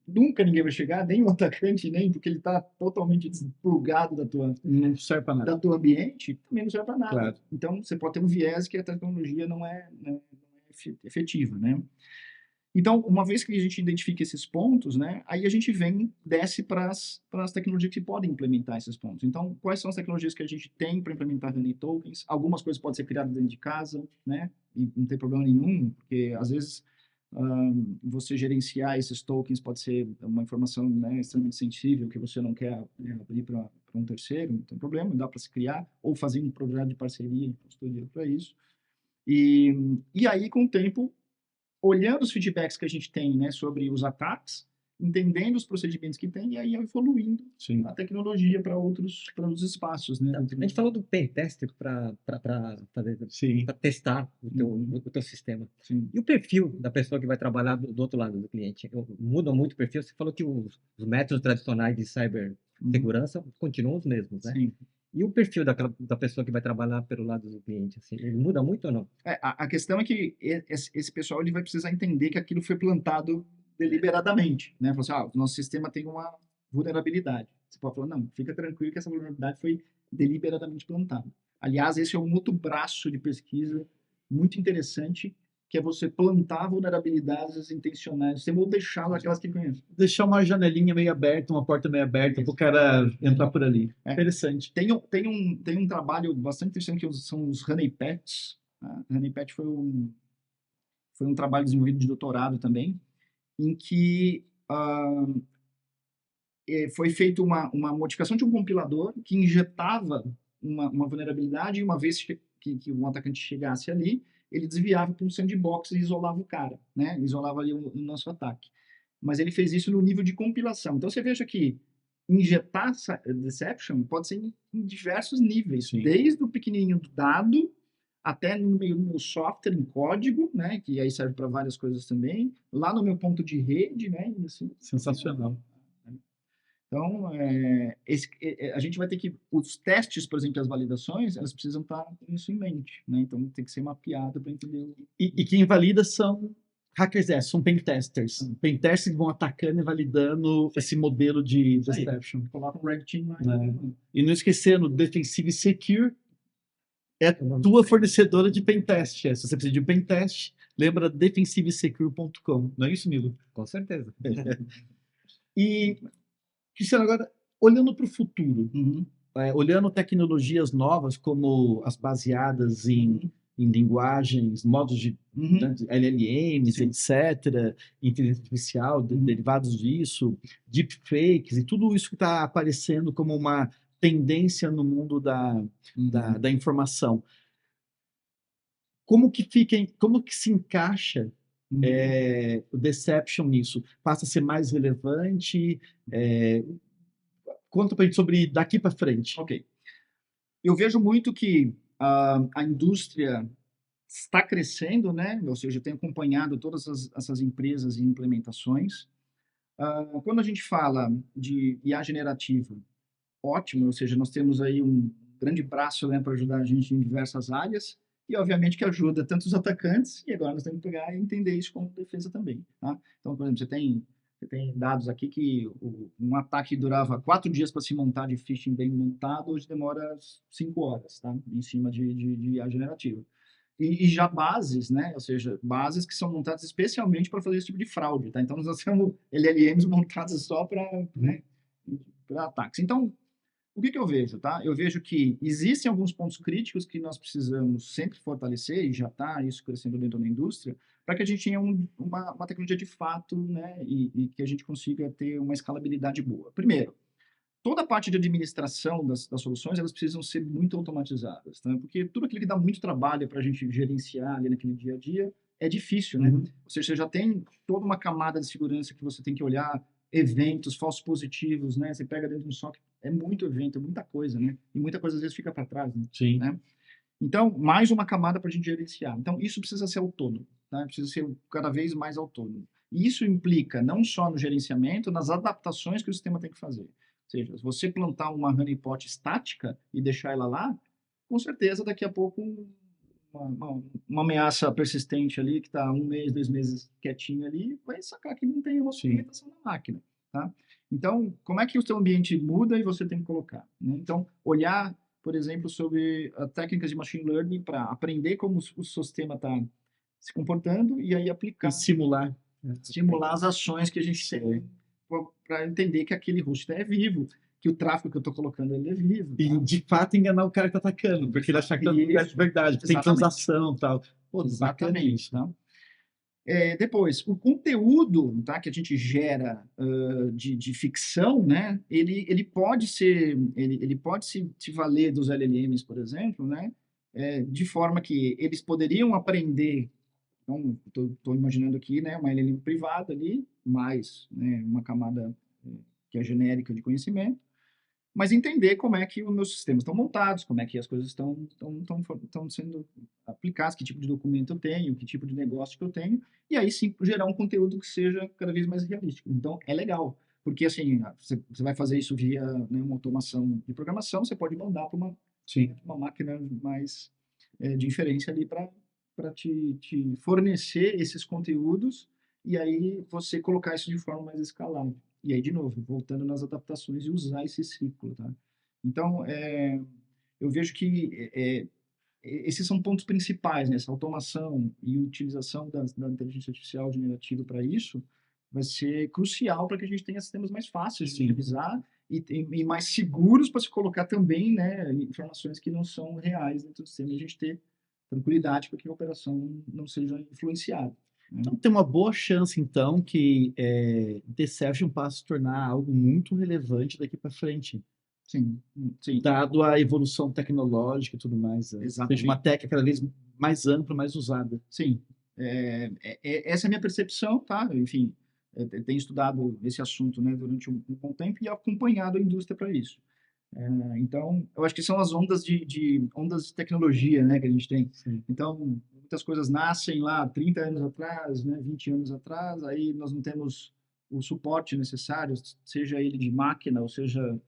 nunca ninguém vai chegar, nem o atacante, nem porque ele está totalmente desplugado Não serve para nada. da tua ambiente, também não serve para nada. Claro. Então, você pode ter um viés que a tecnologia não é efetiva, né? Então, uma vez que a gente identifica esses pontos, né, aí a gente desce para as tecnologias que podem implementar esses pontos. Então, quais são as tecnologias que a gente tem para implementar honey tokens? Algumas coisas podem ser criadas dentro de casa, né, e não tem problema nenhum, porque às vezes você gerenciar esses tokens pode ser uma informação, né, extremamente sensível que você não quer, né, abrir para um terceiro, não tem problema, dá para se criar, ou fazer um projeto de parceria, de custodia para isso. E aí, com o tempo, olhando os feedbacks que a gente tem, né, sobre os ataques, entendendo os procedimentos que tem, e aí evoluindo Sim. a tecnologia para outros espaços, né? A gente falou do pen test para Sim. testar o teu sistema. Sim. E o perfil da pessoa que vai trabalhar do outro lado do cliente? Muda muito o perfil? Você falou que os métodos tradicionais de cibersegurança continuam os mesmos, né? Sim. E o perfil da pessoa que vai trabalhar pelo lado do cliente, assim, ele muda muito ou não? A questão é que esse pessoal ele vai precisar entender que aquilo foi plantado deliberadamente, né? Falar assim, o nosso sistema tem uma vulnerabilidade. Você pode falar, não, fica tranquilo que essa vulnerabilidade foi deliberadamente plantada. Aliás, esse é um outro braço de pesquisa muito interessante, que é você plantar vulnerabilidades intencionais, sem ou deixá-las aquelas que conhecem. Deixar uma janelinha meio aberta, uma porta meio aberta para o cara entrar por ali. Interessante. Tem um trabalho bastante interessante que são os honeypots. Honeypot foi um trabalho desenvolvido de doutorado também, em que foi feita uma modificação de um compilador que injetava uma vulnerabilidade, e uma vez que um atacante chegasse ali, ele desviava para um sandbox e isolava o cara, né? Isolava ali o nosso ataque. Mas ele fez isso no nível de compilação. Então você veja que injetar deception pode ser em diversos níveis, Sim. desde o pequenininho do dado até no meu software em código, né? Que aí serve para várias coisas também. Lá no meu ponto de rede, né? E assim, sensacional. Então, a gente vai ter que... Os testes, por exemplo, as validações, elas precisam estar com isso em mente, né? Então, tem que ser mapeado para entender... E quem valida são hackers, são pentesters. Pentesters que vão atacando e validando esse modelo de deception. Coloca um red team lá. E não esquecendo, Defensive Secure é a tua fornecedora de pentest. Se você precisa de um pentest, lembra defensivesecure.com. Não é isso, Milo? Com certeza. E... Cristiano, agora, olhando para o futuro, olhando tecnologias novas como as baseadas em linguagens, modos de LLMs, etc., inteligência artificial, derivados disso, deepfakes, e tudo isso que está aparecendo como uma tendência no mundo da informação. Como que se encaixa o deception nisso? Passa a ser mais relevante? Conta pra gente sobre daqui para frente. Ok. Eu vejo muito que a indústria está crescendo, né? Ou seja, eu tenho acompanhado todas essas empresas e implementações. Quando a gente fala de IA generativa, ótimo, ou seja, nós temos aí um grande braço, né, para ajudar a gente em diversas áreas, e obviamente que ajuda tanto os atacantes, e agora nós temos que pegar e entender isso como defesa também, tá? Então, por exemplo, você tem dados aqui que um ataque durava 4 dias para se montar de phishing bem montado, hoje demora 5 horas, tá? Em cima de IA generativa. E já bases, né? Ou seja, bases que são montadas especialmente para fazer esse tipo de fraude, tá? Então, nós temos LLMs montadas só para ataques. Então, o que eu vejo, tá? Eu vejo que existem alguns pontos críticos que nós precisamos sempre fortalecer, e já está isso crescendo dentro da indústria, para que a gente tenha uma tecnologia de fato, né? E que a gente consiga ter uma escalabilidade boa. Primeiro, toda a parte de administração das soluções, elas precisam ser muito automatizadas, tá? Porque tudo aquilo que dá muito trabalho para a gente gerenciar ali naquele dia a dia é difícil, né? Ou seja, você já tem toda uma camada de segurança que você tem que olhar, eventos, falsos positivos, né? Você pega dentro de um SOC, é muito evento, é muita coisa, né? E muita coisa às vezes fica para trás, né? Sim. Né? Então, mais uma camada para a gente gerenciar. Então, isso precisa ser autônomo, tá? Precisa ser cada vez mais autônomo. E isso implica não só no gerenciamento, nas adaptações que o sistema tem que fazer. Ou seja, se você plantar uma honeypot estática e deixar ela lá, com certeza daqui a pouco uma ameaça persistente ali, que está 1 mês, 2 meses quietinho ali, vai sacar que não tem uma Sim. movimentação na máquina, tá? Então, como é que o seu ambiente muda e você tem que colocar, né? Então, olhar, por exemplo, sobre técnicas de machine learning para aprender como o sistema está se comportando e aí E aplicar, simular. simular as ações que a gente tem para entender que aquele host é vivo, que o tráfego que eu estou colocando ele é vivo, E, tá? de fato, enganar o cara que tá atacando, porque ele achar que tá Isso. de verdade, que tem Exatamente. transação e tal. Pô, bacana Exatamente, isso. tá? Depois, o conteúdo, tá, que a gente gera de ficção, né, ele pode ser, ele pode se valer dos LLMs, por exemplo, né, de forma que eles poderiam aprender. Então, estou imaginando aqui, né, uma LLM privada ali, mais, né, uma camada que é genérica de conhecimento, mas entender como é que os meus sistemas estão montados, como é que as coisas estão sendo aplicadas, que tipo de documento eu tenho, que tipo de negócio que eu tenho, e aí sim gerar um conteúdo que seja cada vez mais realístico. Então, é legal, porque assim, você vai fazer isso via, né, uma automação de programação, você pode mandar para Sim. uma máquina mais de inferência ali para te fornecer esses conteúdos e aí você colocar isso de forma mais escalável. E aí, de novo, voltando nas adaptações e usar esse ciclo, tá? Então, eu vejo que esses são pontos principais, né? Essa automação e utilização da inteligência artificial generativa para isso vai ser crucial para que a gente tenha sistemas mais fáceis de Sim. revisar e mais seguros para se colocar também, né, informações que não são reais dentro do sistema e a gente ter tranquilidade para que a operação não seja influenciada, né? Então, tem uma boa chance, então, que Deception passe a se tornar algo muito relevante daqui para frente, Sim, sim, dado a evolução tecnológica e tudo mais. Seja exatamente. uma técnica cada vez mais ampla, mais usada. Sim, essa é a minha percepção, tá? Enfim, tenho estudado esse assunto, né, durante um bom tempo e acompanhado a indústria para isso. Então, eu acho que são as ondas ondas de tecnologia, né, que a gente tem. Sim. Então, muitas coisas nascem lá 30 anos atrás, né, 20 anos atrás, aí nós não temos o suporte necessário, seja ele de máquina ou seja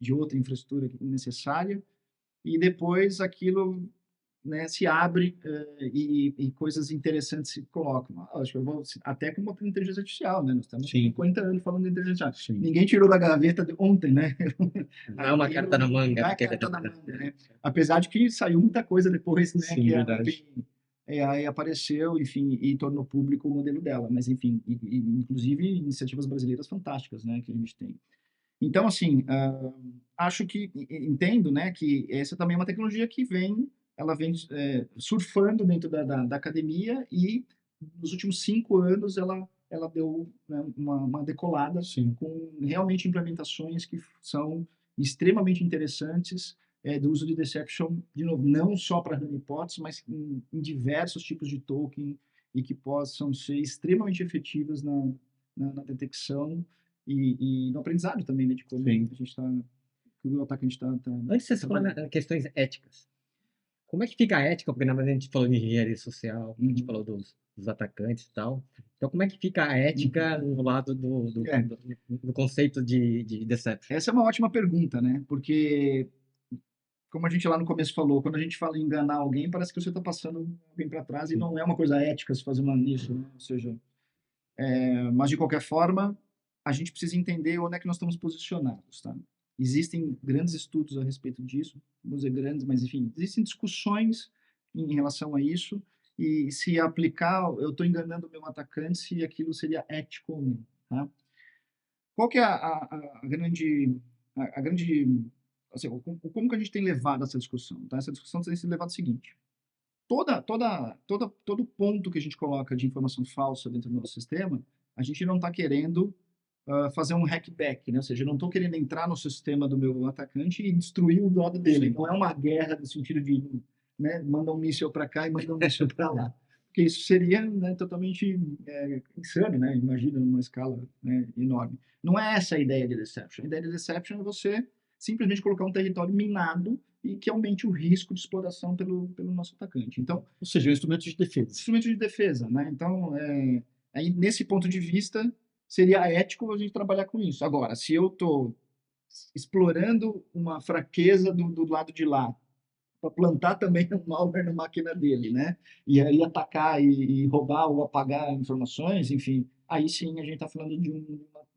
de outra infraestrutura necessária, e depois aquilo, né, se abre e coisas interessantes se colocam. Acho que eu vou até com uma inteligência artificial, né? Nós estamos Sim. 50 anos falando de inteligência artificial. Sim. Ninguém tirou da gaveta de ontem, né? Não é uma carta na manga. Não é carta na manga, né? Apesar de que saiu muita coisa depois, né? Sim, que verdade. aí apareceu, enfim, e tornou público o modelo dela. Mas, enfim, inclusive iniciativas brasileiras fantásticas, né? Que a gente tem. Então, assim, acho que entendo, né, que essa também é uma tecnologia que ela vem surfando dentro da academia e nos últimos 5 anos ela deu, né, uma decolada Sim. com realmente implementações que são extremamente interessantes do uso de Deception, de novo, não só para honeypots, mas em diversos tipos de token e que possam ser extremamente efetivas na detecção e no aprendizado também, né, de como Sim. a gente está, o atacante está Antes você falou em questões éticas. Como é que fica a ética? Porque na verdade a gente falou de engenharia social, a gente falou dos atacantes e tal. Então, como é que fica a ética no lado do conceito de deception? Essa é uma ótima pergunta, né? Porque, como a gente lá no começo falou, quando a gente fala em enganar alguém, parece que você está passando alguém para trás e não é uma coisa ética se fazer nisso, né? Ou seja, mas de qualquer forma, a gente precisa entender onde é que nós estamos posicionados, tá? Existem grandes estudos a respeito disso, vou dizer grandes, mas enfim, existem discussões em relação a isso e se aplicar, eu estou enganando o meu atacante se aquilo seria ético ou não, tá? Qual que é a grande, assim, como que a gente tem levado essa discussão, tá? Essa discussão tem sido levada o seguinte: todo ponto que a gente coloca de informação falsa dentro do nosso sistema, a gente não está querendo fazer um hackback, né? Ou seja, eu não estou querendo entrar no sistema do meu atacante e destruir o lado dele. Não é uma guerra no sentido de, né, manda um míssil para cá e manda um míssil para lá. Porque isso seria, né, totalmente insano, né? Imagina numa escala, né, enorme. Não é essa a ideia de Deception. A ideia de Deception é você simplesmente colocar um território minado e que aumente o risco de exploração pelo nosso atacante. Então, Ou seja, um instrumento de defesa. instrumento de defesa, né? Então, aí nesse ponto de vista, seria ético a gente trabalhar com isso. Agora, se eu estou explorando uma fraqueza do lado de lá plantar também um malware na máquina dele, né? E aí atacar e roubar ou apagar informações, enfim, aí sim a gente está falando de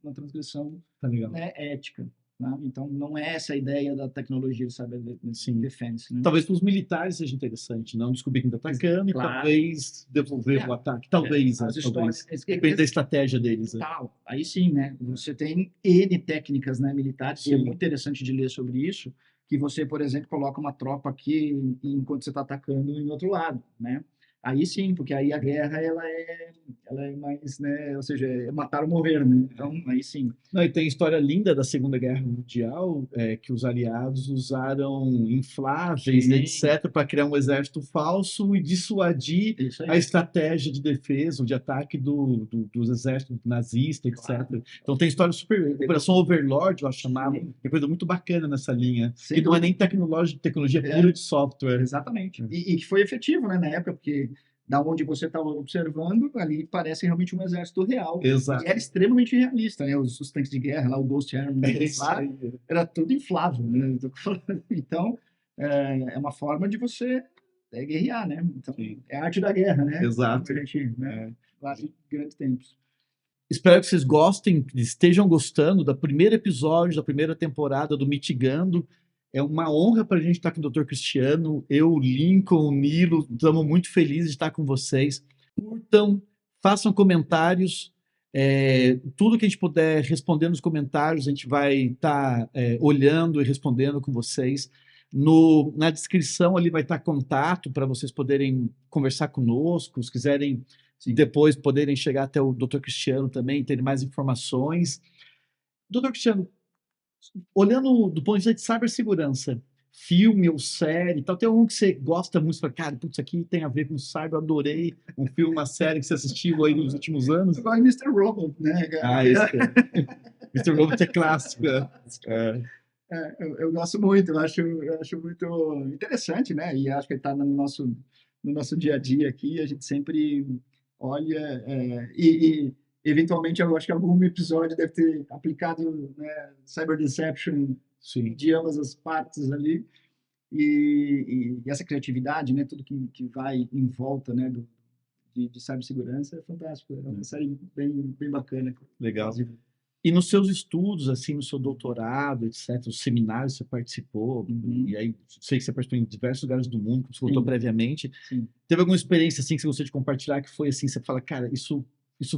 uma transgressão, Tá legal. né, ética. Né? Então, não é essa a ideia da tecnologia de cyber Sim. defense. Né? Talvez para os militares seja interessante, não descobrir quem está atacando Claro. e talvez devolver o ataque. Talvez, As histórias. talvez. Depende da estratégia deles. Né? Tal. Aí sim, né? Você tem N técnicas, né, militares, e é Sim. muito interessante de ler sobre isso, que você, por exemplo, coloca uma tropa aqui enquanto você está atacando em outro lado, né? Aí sim, porque aí a guerra ela é mais, né? Ou seja, é matar ou morrer, né? Então, aí sim. Não, e tem história linda da Segunda Guerra Mundial, que os aliados usaram infláveis, Sim. etc., para criar um exército falso e dissuadir Isso aí. a estratégia de defesa, ou de ataque dos exércitos nazistas, etc. Claro. Então tem história super. Operação Overlord, eu chamava, Sim. tem coisa muito bacana nessa linha. Sem Que não é dúvida. nem tecnologia pura de software. Exatamente. E que foi efetivo, né, na época, porque da onde você estava observando, ali parece realmente um exército real. Exato. E era extremamente realista, né? Os tanques de guerra, lá o Ghost Army, Isso lá, aí. era tudo inflável, né? Então, é uma forma de você guerrear, né? Então, Sim. é a arte da guerra, né? Exato. Como a gente, né? Lá de grandes tempos. Espero que vocês gostem, estejam gostando do primeiro episódio da primeira temporada do Mitigando. É uma honra para a gente estar com o Dr. Cristiano. Eu, Lincoln, Nilo, estamos muito felizes de estar com vocês. Curtam, façam comentários. Tudo que a gente puder responder nos comentários, a gente vai estar olhando e respondendo com vocês. Na descrição ali vai estar contato para vocês poderem conversar conosco, se quiserem depois poderem chegar até o Dr. Cristiano também, terem mais informações. Dr. Cristiano, olhando do ponto de vista de cibersegurança, filme ou série, tal, tem algum que você gosta muito, você fala, cara, putz, isso aqui tem a ver com cyber, eu adorei um filme, uma série que você assistiu aí nos últimos anos? Eu gosto de Mr. Robot, né? Esse Mr. Robot é clássico. Eu gosto muito, eu acho muito interessante, né? E acho que está no nosso dia a dia aqui, a gente sempre olha e eventualmente eu acho que algum episódio deve ter aplicado, né, Cyber Deception Sim. de ambas as partes ali e essa criatividade, né, tudo que vai em volta, né, de cibersegurança é fantástico, é uma série bem bacana. Legal. E nos seus estudos, assim, no seu doutorado, etc., os seminários que você participou, e aí sei que você participou em diversos lugares do mundo, como você contou previamente. Sim. Teve alguma experiência, assim, que você gostaria de compartilhar, que foi, assim, você fala, cara, isso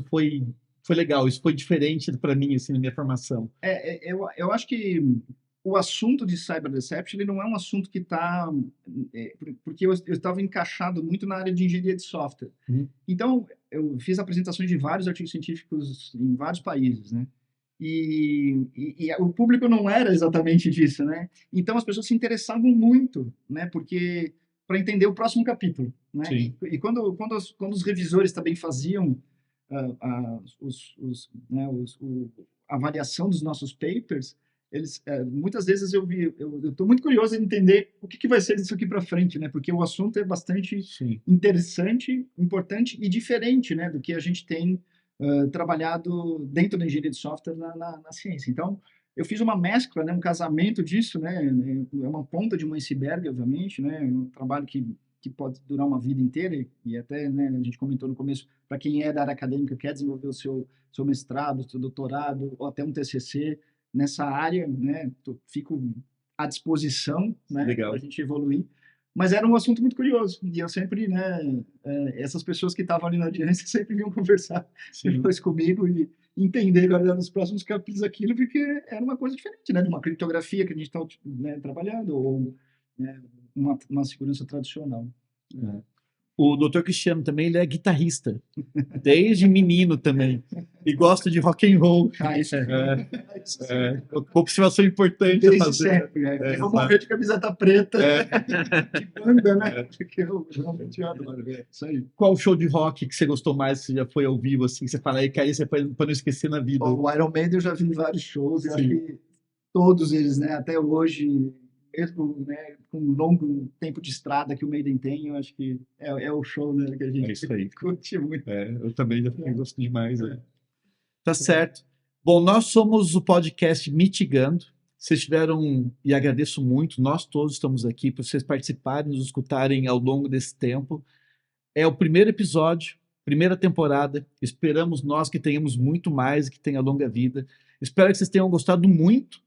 foi legal, isso foi diferente para mim, assim, na minha formação? Eu acho que o assunto de cyber deception ele não é um assunto que está... porque eu estava encaixado muito na área de engenharia de software. Então, eu fiz apresentações de vários artigos científicos em vários países, né? E o público não era exatamente disso, né? Então, as pessoas se interessavam muito, né? Porque para entender o próximo capítulo, né? Sim. E quando os revisores também faziam a avaliação dos nossos papers, eles muitas vezes eu estou muito curioso em entender o que vai ser disso aqui para frente, né? Porque o assunto é bastante interessante, importante e diferente, né? Do que a gente tem trabalhado dentro da engenharia de software na ciência. Então, eu fiz uma mescla, né? Um casamento disso, né? É uma ponta de um iceberg, obviamente, né? Um trabalho que pode durar uma vida inteira e até, né, a gente comentou no começo, para quem é da área acadêmica, quer desenvolver o seu mestrado, seu doutorado ou até um TCC nessa área, né, fico à disposição, né, para a gente evoluir. Mas era um assunto muito curioso e eu sempre, né, essas pessoas que estavam ali na audiência sempre vinham conversar depois comigo e entender qual era nos próximos capítulos aquilo, porque era uma coisa diferente, né, de uma criptografia que a gente está, né, trabalhando ou, né, uma segurança tradicional. O Dr. Cristiano também, ele é guitarrista, desde menino também, e gosta de rock and roll. Isso observação importante desde a fazer. Sempre, eu vou morrer de camiseta preta, de banda, né? Porque eu realmente adoro. Isso aí. Qual show de rock que você gostou mais, que você já foi ao vivo, assim, que você fala aí, cara, isso é para não esquecer na vida? O Iron Maiden eu já vi vários shows, eu acho que todos eles, né, até hoje, mesmo, né, com um longo tempo de estrada que o Maiden tem, eu acho que é o show, né, que a gente curte muito. Eu também já gosto demais. Tá certo. Bom, nós somos o podcast Mitigando. Vocês tiveram, e agradeço muito, nós todos estamos aqui, por vocês participarem, nos escutarem ao longo desse tempo. É o primeiro episódio, primeira temporada. Esperamos nós que tenhamos muito mais, que tenha longa vida. Espero que vocês tenham gostado muito.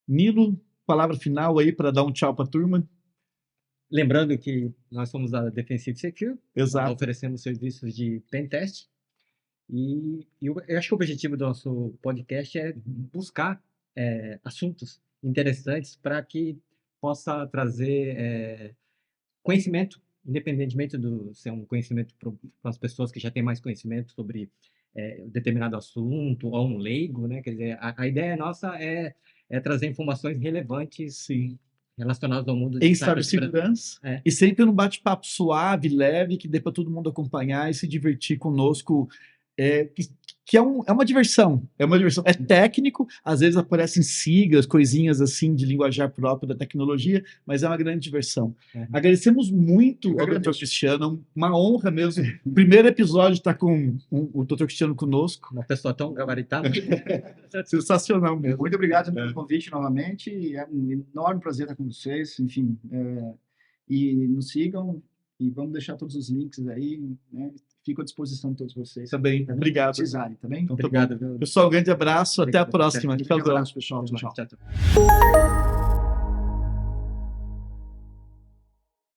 Nilo, palavra final aí para dar um tchau para a turma. Lembrando que nós somos a Defensive Secure, Exato. oferecemos serviços de pentest. E eu acho que o objetivo do nosso podcast é buscar assuntos interessantes para que possa trazer conhecimento, independentemente do ser um conhecimento para as pessoas que já têm mais conhecimento sobre determinado assunto, ou um leigo, né? Quer dizer, a ideia nossa é trazer informações relevantes, Sim, relacionadas ao mundo em de cibersegurança. cibersegurança. E sempre num bate-papo suave, leve, que dê para todo mundo acompanhar e se divertir conosco. Que é uma diversão. É uma diversão. É técnico, às vezes aparecem siglas, coisinhas assim de linguajar próprio da tecnologia, mas é uma grande diversão. Agradecemos muito ao Dr. Cristiano, uma honra mesmo. O primeiro episódio está com o Dr. Cristiano conosco. Uma pessoa tão gabaritada. Sensacional mesmo. Muito obrigado pelo convite novamente. É um enorme prazer estar com vocês. Enfim, e nos sigam e vamos deixar todos os links aí, né? Fico à disposição de todos vocês. Também. Obrigado. Precisarem, tá bem? Então, Obrigado. Pessoal, um grande abraço. Até a próxima. Um Tchau, abraço, pessoal. Tchau, tchau. Tchau.